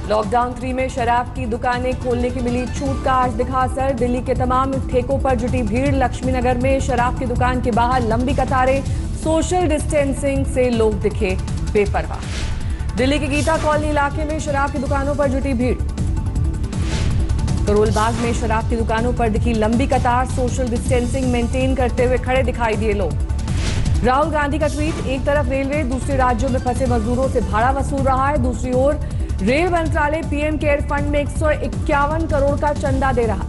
Lockdown 3 में शराब की दुकानें खोलने की मिली छूट का आज दिखा असर। दिल्ली के तमाम ठेकों पर जुटी भीड़। लक्ष्मी नगर में शराब की दुकान के बाहर लंबी कतारें। सोशल डिस्टेंसिंग से लोग दिखे बेपरवाह। दिल्ली के गीता कॉलोनी इलाके में शराब की दुकानों पर जुटी भीड़। करोल बाग में शराब की दुकानों पर दिखी लंबी कतार। सोशल डिस्टेंसिंग मेंटेन करते हुए खड़े दिखाई दिए लोग। राहुल गांधी का ट्वीट। एक तरफ रेलवे दूसरे राज्यों में फंसे मजदूरों से भाड़ा वसूल रहा है, दूसरी ओर रेल मंत्रालय पीएम केयर फंड में 151 करोड़ का चंदा दे रहा।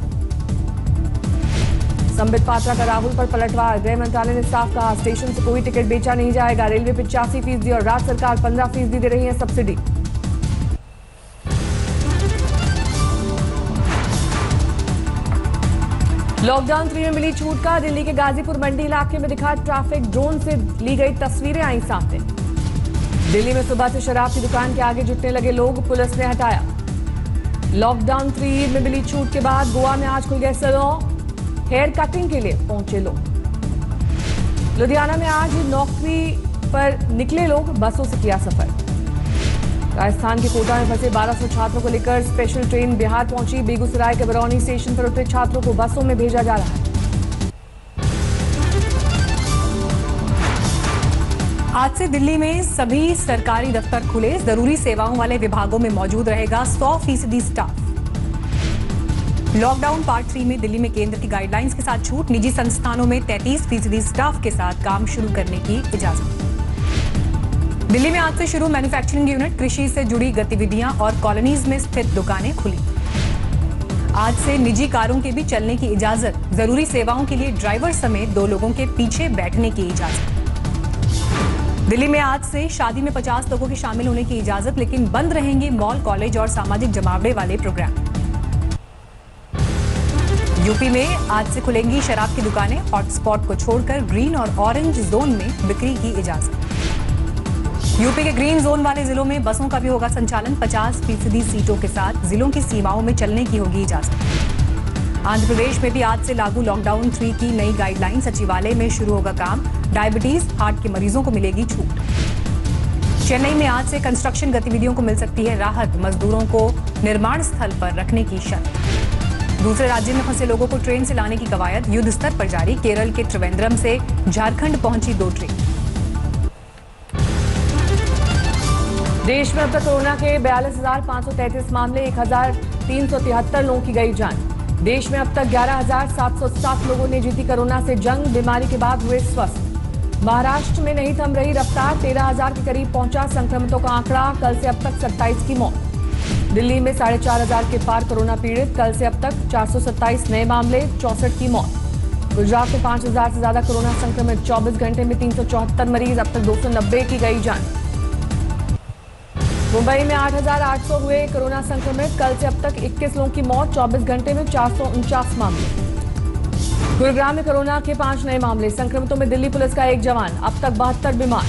संबित पात्रा का राहुल पर पलटवार। गृह मंत्रालय ने साफ कहा, स्टेशन से कोई टिकट बेचा नहीं जाएगा। रेलवे 85% और राज्य सरकार 15% दे रही है सब्सिडी। लॉकडाउन 3 में मिली छूट का दिल्ली के गाजीपुर मंडी इलाके में दिखा ट्रैफिक। ड्रोन से ली गई तस्वीरें आई सामने। दिल्ली में सुबह से शराब की दुकान के आगे जुटने लगे लोग, पुलिस ने हटाया। लॉकडाउन 3 में मिली छूट के बाद गोवा में आज खुल गए सैलून। हेयर कटिंग के लिए पहुंचे लोग। लुधियाना में आज नौकरी पर निकले लोग, बसों से किया सफर। राजस्थान के कोटा में फंसे 1200 छात्रों को लेकर स्पेशल ट्रेन बिहार पहुंची। बेगूसराय के बरौनी स्टेशन पर उतरे छात्रों को बसों में भेजा जा रहा है। आज से दिल्ली में सभी सरकारी दफ्तर खुले। जरूरी सेवाओं वाले विभागों में मौजूद रहेगा 100% स्टाफ। लॉकडाउन पार्ट 3 में दिल्ली में केंद्र की गाइडलाइंस के साथ छूट। निजी संस्थानों में 33% स्टाफ के साथ काम शुरू करने की इजाजत। दिल्ली में आज से शुरू मैन्युफैक्चरिंग यूनिट, कृषि से जुड़ी गतिविधियां और कॉलोनीज में स्थित दुकानें खुली। आज से निजी कारों के भी चलने की इजाजत। जरूरी सेवाओं के लिए ड्राइवर समेत 2 लोगों के पीछे बैठने की इजाजत। दिल्ली में आज से शादी में 50 लोगों के शामिल होने की इजाजत, लेकिन बंद रहेंगे मॉल, कॉलेज और सामाजिक जमावड़े वाले प्रोग्राम। यूपी में आज से खुलेंगी शराब की दुकानें। हॉटस्पॉट को छोड़कर ग्रीन और ऑरेंज जोन में बिक्री की इजाजत। यूपी के ग्रीन जोन वाले जिलों में बसों का भी होगा संचालन। 50% सीटों के साथ जिलों की सीमाओं में चलने की होगी इजाजत। आंध्र प्रदेश में भी आज से लागू लॉकडाउन 3 की नई गाइडलाइन। सचिवालय में शुरू होगा काम। डायबिटीज, हार्ट के मरीजों को मिलेगी छूट। चेन्नई में आज से कंस्ट्रक्शन गतिविधियों को मिल सकती है राहत। मजदूरों को निर्माण स्थल पर रखने की शर्त। दूसरे राज्य में फंसे लोगों को ट्रेन से लाने की कवायद युद्ध स्तर पर जारी। केरल के त्रिवेंद्रम से झारखंड पहुंची 2 ट्रेन। देश में अब तक कोरोना के 42,533 मामले, 1,373 लोगों की गई जान। देश में अब तक 11,707 लोगों ने जीती कोरोना से जंग। बीमारी के बाद हुए स्वस्थ। महाराष्ट्र में नहीं थम रही रफ्तार। 13,000 के करीब पहुंचा संक्रमितों का आंकड़ा। कल से अब तक 27 की मौत। दिल्ली में 4,500 के पार कोरोना पीड़ित। कल से अब तक 427 नए मामले, 64 की मौत। गुजरात में 5,000 से ज्यादा कोरोना संक्रमित। 24 घंटे में 374 मरीज। अब तक 290 की गई जान। मुंबई में 8,800 हुए कोरोना संक्रमित। कल से अब तक 21 लोगों की मौत। 24 घंटे में 449 मामले। गुरुग्राम में कोरोना के 5 नए मामले। संक्रमितों में दिल्ली पुलिस का 1 जवान। अब तक 72 बीमार।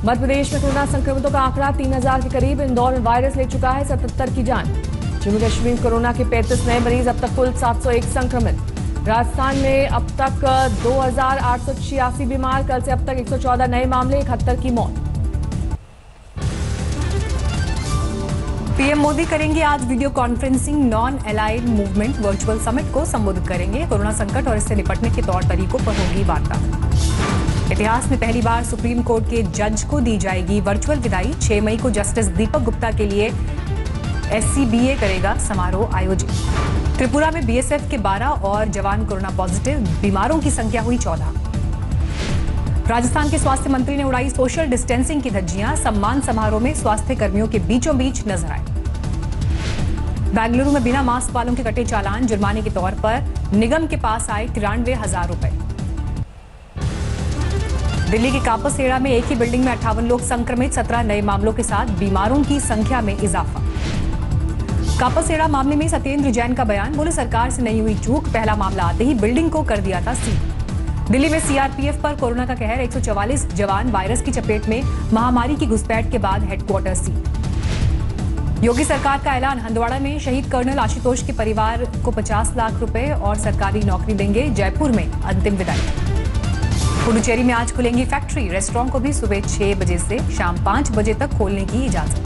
मध्य प्रदेश में कोरोना संक्रमितों का आंकड़ा 3,000 के करीब। इंदौर में वायरस ले चुका है 77 की जान। जम्मू कश्मीर में कोरोना के 35 नए मरीज। अब तक कुल 701 संक्रमित। राजस्थान में अब तक 2,886 बीमार। कल से अब तक 114 नए मामले, 71 की मौत। पीएम मोदी करेंगे आज video conferencing. Non allied movement virtual summit को संबोधित करेंगे। कोरोना संकट और इससे निपटने के तौर तरीकों पर होगी वार्ता। इतिहास में पहली बार सुप्रीम कोर्ट के जज को दी जाएगी वर्चुअल विदाई। 6 मई को जस्टिस दीपक गुप्ता के लिए SCBA करेगा समारोह आयोजित। त्रिपुरा में BSF के 12 और जवान कोरोना पॉजिटिव। बीमारों की संख्या हुई 14। राजस्थान के स्वास्थ्य मंत्री ने उड़ाई सोशल डिस्टेंसिंग की धज्जियां। सम्मान समारोह में स्वास्थ्य कर्मियों के बीचों बीच नजर आए। बेंगलुरु में बिना मास्क वालों के कटे चालान। जुर्माने के तौर पर निगम के पास आए 93,000 रुपए। दिल्ली के कापसेड़ा में एक ही बिल्डिंग में 58 लोग संक्रमित। 17 नए मामलों के साथ बीमारों की संख्या में इजाफा। कापसेड़ा मामले में सत्येंद्र जैन का बयान। बोले, सरकार से नहीं हुई चूक। पहला मामला आते ही बिल्डिंग को कर दिया था सील। दिल्ली में CRPF पर कोरोना का कहर। 144 जवान वायरस की चपेट में। महामारी की घुसपैठ के बाद हेडक्वार्टर सील। योगी सरकार का ऐलान। हंदवाड़ा में शहीद कर्नल आशुतोष के परिवार को 50 लाख रुपए और सरकारी नौकरी देंगे। जयपुर में अंतिम विदाई। पुडुचेरी में आज खुलेंगी फैक्ट्री। रेस्टोरेंट को भी सुबह 6 बजे से शाम 5 बजे तक खोलने की इजाजत।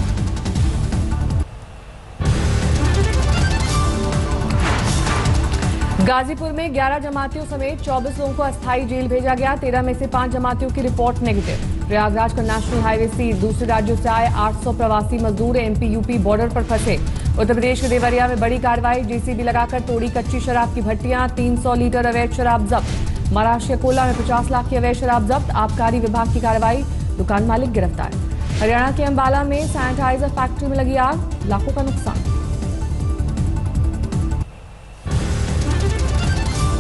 गाजीपुर में 11 जमातियों समेत 24 लोगों को अस्थायी जेल भेजा गया। 13 में से 5 जमातियों की रिपोर्ट नेगेटिव। प्रयागराज का नेशनल हाईवे सी दूसरे राज्यों से आए 800 प्रवासी मजदूर एमपी यूपी बॉर्डर पर फंसे। उत्तर प्रदेश के देवरिया में बड़ी कार्रवाई, जेसीबी लगाकर तोड़ी कच्ची शराब की भट्टियां। 300 लीटर अवैध शराब जब्त। महाराष्ट्र के कोला में 50 लाख की अवैध शराब जब्त। आबकारी विभाग की कार्रवाई, दुकान मालिक गिरफ्तार। हरियाणा के अंबाला में सैनिटाइजर फैक्ट्री में लगी आग, लाखों का नुकसान।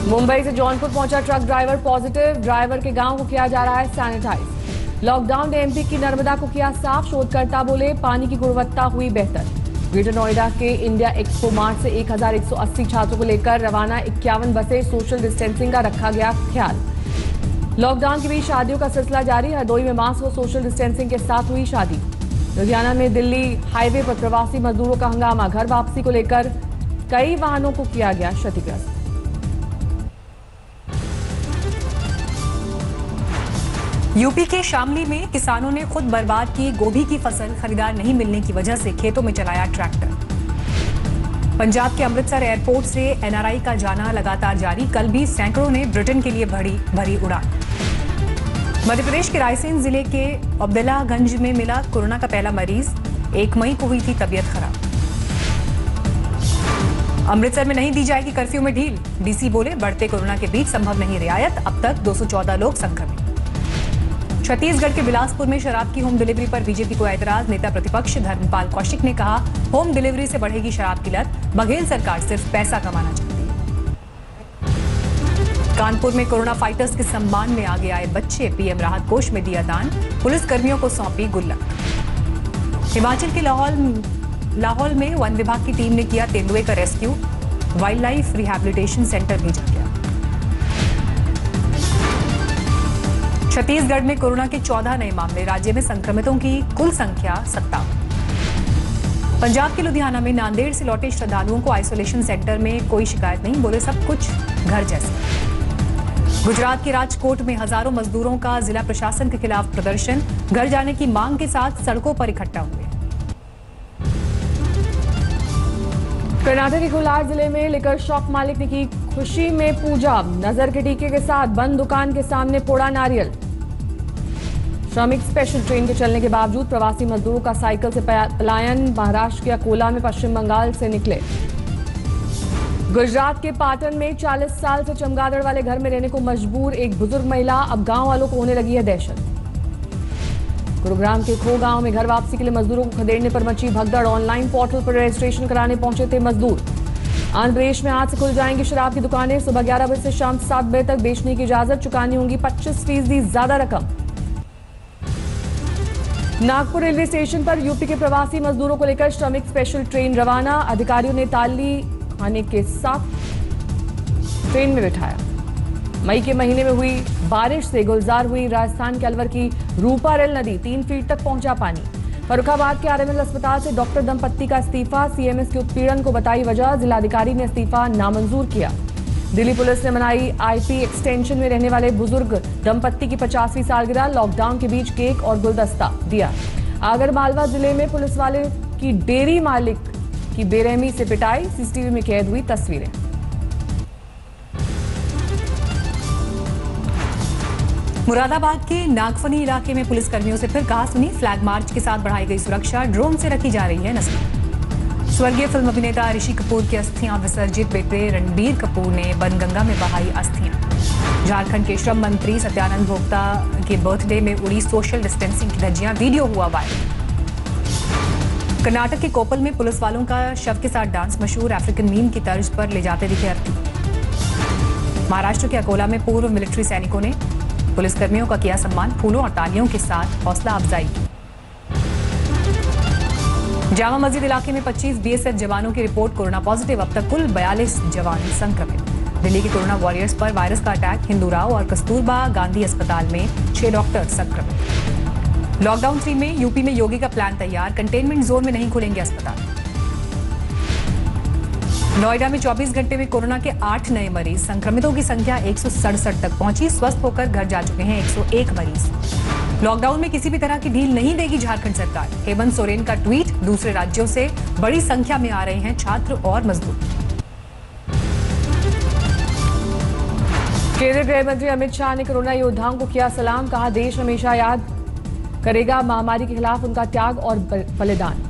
मुंबई से जौनपुर पहुंचा ट्रक ड्राइवर पॉजिटिव। ड्राइवर के गांव को किया जा रहा है सैनिटाइज। लॉकडाउन ने एमपी की नर्मदा को किया साफ। शोधकर्ता बोले पानी की गुणवत्ता हुई बेहतर। ग्रेटर नोएडा के इंडिया एक्सपो मार्ट से 1180 छात्रों को लेकर रवाना 51 बसें। सोशल डिस्टेंसिंग का रखा गया ख्याल। लॉकडाउन के बीच शादियों का सिलसिला जारी। हरदोई में मास्क और सोशल डिस्टेंसिंग के साथ हुई शादी। लुधियाना में दिल्ली हाईवे पर प्रवासी मजदूरों का हंगामा। घर वापसी को लेकर कई वाहनों को किया गया क्षतिग्रस्त। यूपी के शामली में किसानों ने खुद बर्बाद की गोभी की फसल। खरीदार नहीं मिलने की वजह से खेतों में चलाया ट्रैक्टर। पंजाब के अमृतसर एयरपोर्ट से एनआरआई का जाना लगातार जारी। कल भी सैकड़ों ने ब्रिटेन के लिए भरी उड़ान। मध्य प्रदेश के रायसेन जिले के अब्दुल्लागंज में मिला कोरोना का पहला मरीज। 1 मई को हुई थी तबीयत खराब। अमृतसर में नहीं दी जाएगी कर्फ्यू में ढील। डीसी बोले बढ़ते कोरोना के बीच संभव नहीं रियायत। अब तक 214 लोग संक्रमित। छत्तीसगढ़ के बिलासपुर में शराब की होम डिलीवरी पर बीजेपी को ऐतराज। नेता प्रतिपक्ष धर्मपाल कौशिक ने कहा होम डिलीवरी से बढ़ेगी शराब की लत। बघेल सरकार सिर्फ पैसा कमाना चाहती है। कानपुर में कोरोना फाइटर्स के सम्मान में आगे आए बच्चे। पीएम राहत कोष में दिया दान। पुलिस कर्मियों को सौंपी गुल्लक। हिमाचल के लाहौल में वन विभाग की टीम ने किया तेंदुए का rescue. Wild life rehabilitation centre भेजा गया। छत्तीसगढ़ में कोरोना के 14 नए मामले। राज्य में संक्रमितों की कुल संख्या 57। पंजाब के लुधियाना में नांदेड़ से लौटे श्रद्धालुओं को आइसोलेशन सेंटर में कोई शिकायत नहीं। बोले सब कुछ घर जैसा। गुजरात के राजकोट में हजारों मजदूरों का जिला प्रशासन के खिलाफ प्रदर्शन। घर जाने की मांग के साथ सड़कों पर इकट्ठा हुए। कर्नाटक के कोलार जिले में लिकर शॉप मालिक ने की खुशी में पूजा। नजर के टीके के साथ बंद दुकान के सामने फोड़ा नारियल। श्रमिक स्पेशल ट्रेन के चलने के बावजूद प्रवासी मजदूरों का साइकिल से पलायन। महाराष्ट्र के अकोला में पश्चिम बंगाल से निकले। गुजरात के पाटन में 40 साल से चमगादड़ वाले घर में रहने को मजबूर एक बुजुर्ग महिला। अब गांव वालों को होने लगी है दहशत। गुरुग्राम के खो गांव में घर वापसी के लिए मजदूरों को खदेड़ने पर मची भगदड़। ऑनलाइन पोर्टल पर रजिस्ट्रेशन कराने पहुंचे थे मजदूर। आंध्र प्रदेश में आज से खुल जाएंगी शराब की दुकानें। सुबह 11 बजे से शाम 7 बजे तक बेचने की इजाजत। चुकानी होगी 25% ज्यादा रकम। नागपुर रेलवे स्टेशन पर यूपी के प्रवासी मजदूरों को लेकर श्रमिक स्पेशल ट्रेन रवाना। अधिकारियों ने ताली खाने के साथ ट्रेन में बिठाया। मई के महीने में हुई बारिश से गुलजार हुई राजस्थान के अलवर की रूपारेल नदी। 3 फीट तक पहुंचा पानी। फर्रुखाबाद के आरएमएल अस्पताल से डॉक्टर दंपत्ति का इस्तीफा। सीएमएस के उत्पीड़न को बताई वजह। जिलाधिकारी ने इस्तीफा नामंजूर किया। दिल्ली पुलिस ने मनाई आईपी एक्सटेंशन में रहने वाले बुजुर्ग दंपत्ति की 50वीं सालगिरह। लॉकडाउन के बीच केक और गुलदस्ता दिया। आगरमालवा जिले में पुलिस वाले की डेयरी मालिक की बेरहमी से पिटाई। सीसीटीवी में कैद हुई तस्वीरें। मुरादाबाद के नागफनी इलाके में पुलिसकर्मियों से फिर कहा-सुनी। फ्लैग मार्च के साथ बढ़ाई गई सुरक्षा। ड्रोन से रखी जा रही है नजर। स्वर्गीय फिल्म अभिनेता ऋषि कपूर की अस्थियां विसर्जित। बेटे रणबीर कपूर ने बनगंगा में बहाई अस्थियां। झारखंड के श्रम मंत्री सत्यानंद भोक्ता के बर्थडे में उड़ी सोशल डिस्टेंसिंग की धज्जियां। वीडियो हुआ वायरल। कर्नाटक के कोपल में पुलिस वालों का शव के साथ डांस। मशहूर अफ्रीकन मीम की तर्ज पर ले जाते दिखे अर्थी। महाराष्ट्र के अकोला में पूर्व मिलिट्री सैनिकों ने पुलिसकर्मियों का किया सम्मान। फूलों और तालियों के साथ हौसला अफजाई की। जामा मस्जिद इलाके में 25 बीएसएफ जवानों की रिपोर्ट कोरोना पॉजिटिव। अब तक कुल 42 जवान संक्रमित। दिल्ली के कोरोना वॉरियर्स पर वायरस का अटैक। हिंदूराव और कस्तूरबा गांधी अस्पताल में 6 डॉक्टर संक्रमित। लॉकडाउन 3 में यूपी में योगी का प्लान तैयार। कंटेनमेंट जोन में नहीं खुलेंगे अस्पताल। नोएडा में 24 घंटे में कोरोना के 8 नए मरीज। संक्रमितों की संख्या 167 तक पहुंची। स्वस्थ होकर घर जा चुके हैं 101 मरीज। लॉकडाउन में किसी भी तरह की ढील नहीं देगी झारखंड सरकार। हेमंत सोरेन का ट्वीट। दूसरे राज्यों से बड़ी संख्या में आ रहे हैं छात्र और मजदूर। केंद्रीय गृह मंत्री अमित शाह ने कोरोना योद्धाओं को किया सलाम। कहा, देश हमेशा याद करेगा महामारी के खिलाफ उनका त्याग और बलिदान।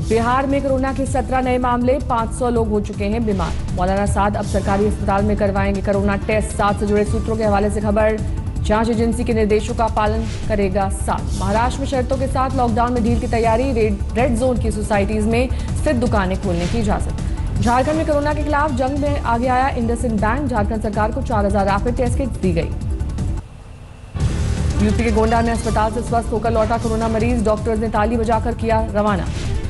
बिहार में कोरोना के 17 नए मामले, 500 लोग हो चुके हैं बीमार। मौलाना साद अब सरकारी अस्पताल में करवाएंगे कोरोना टेस्ट। साथ से जुड़े सूत्रों के हवाले से खबर, जांच एजेंसी के निर्देशों का पालन करेगा साथ। महाराष्ट्र में शर्तों के साथ लॉकडाउन में ढील की तैयारी। रेड जोन की सोसाइटीज में स्थित दुकानें खोलने की इजाजत। झारखंड में कोरोना के खिलाफ जंग में आगे आया इंडसइंड बैंक। झारखंड सरकार को 4000 रैपिड टेस्ट किट दी गई। यूपी के गोंडा में अस्पताल से स्वस्थ होकर लौटा कोरोना मरीज। डॉक्टर्स ने ताली बजाकर किया रवाना।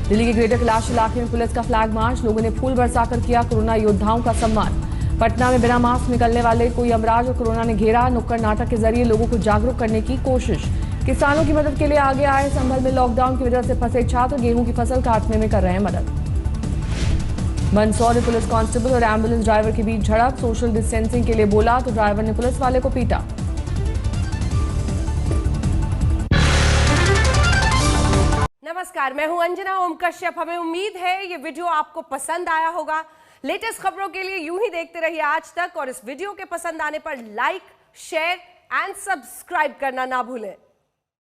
दिल्ली के ग्रेटर कैलाश इलाके में पुलिस का फ्लैग मार्च। लोगों ने फूल बरसाकर किया कोरोना योद्धाओं का सम्मान। पटना में बिना मास्क निकलने वाले कोई अमराज और कोरोना ने घेरा। नुक्कड़ नाटक के जरिए लोगों को जागरूक करने की कोशिश। किसानों की मदद के लिए आगे आए। संभल में लॉकडाउन की वजह से फंसे छात्र गेहूं की फसल काटने में कर रहे हैं मदद। मंदसौर में पुलिस कांस्टेबल और एम्बुलेंस ड्राइवर के बीच झड़प। सोशल डिस्टेंसिंग के लिए बोला तो ड्राइवर ने पुलिस वाले को पीटा। नमस्कार, मैं हूं अंजना ओम कश्यप। हमें उम्मीद है ये वीडियो आपको पसंद आया होगा। लेटेस्ट खबरों के लिए यूं ही देखते रहिए आज तक, और इस वीडियो के पसंद आने पर लाइक, शेयर एंड सब्सक्राइब करना ना भूलें।